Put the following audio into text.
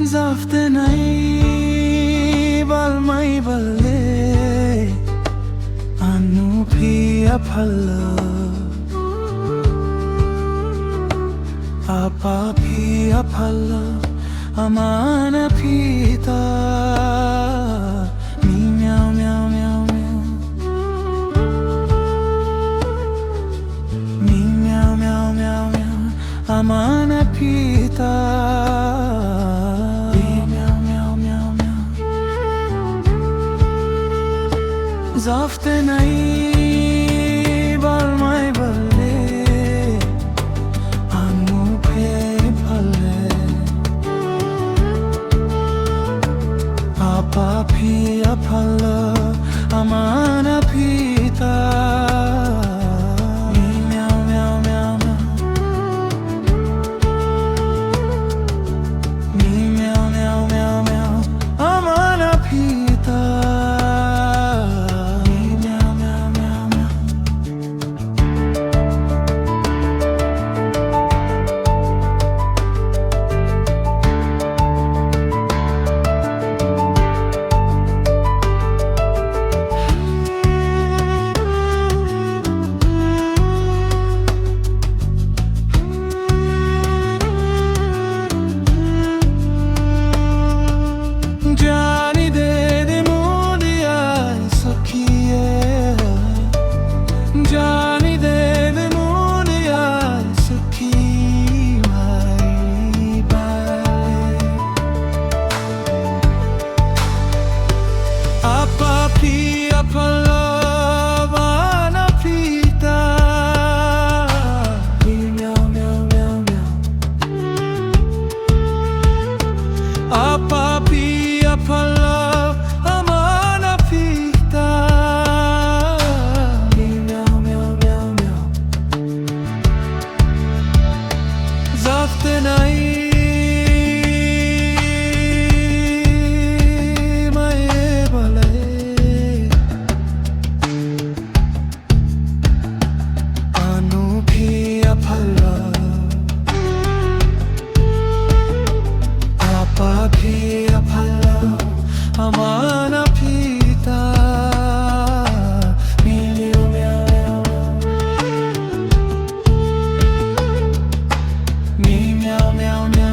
Zaftenai balmai balle anu pia phalla apa pia phalla amana pita mi meow meow meow meow mi meow meow meow meow amana pita Zaftenai balmai balle anu pia phalla apa pia phalla amana pita meow meow meow meow meow meow meow amana pita Apa pia phalla amana pita meow meow meow meow Zaftenai mai balle anu pia phalla apa pia phalla amana pita meow meow meow meow meow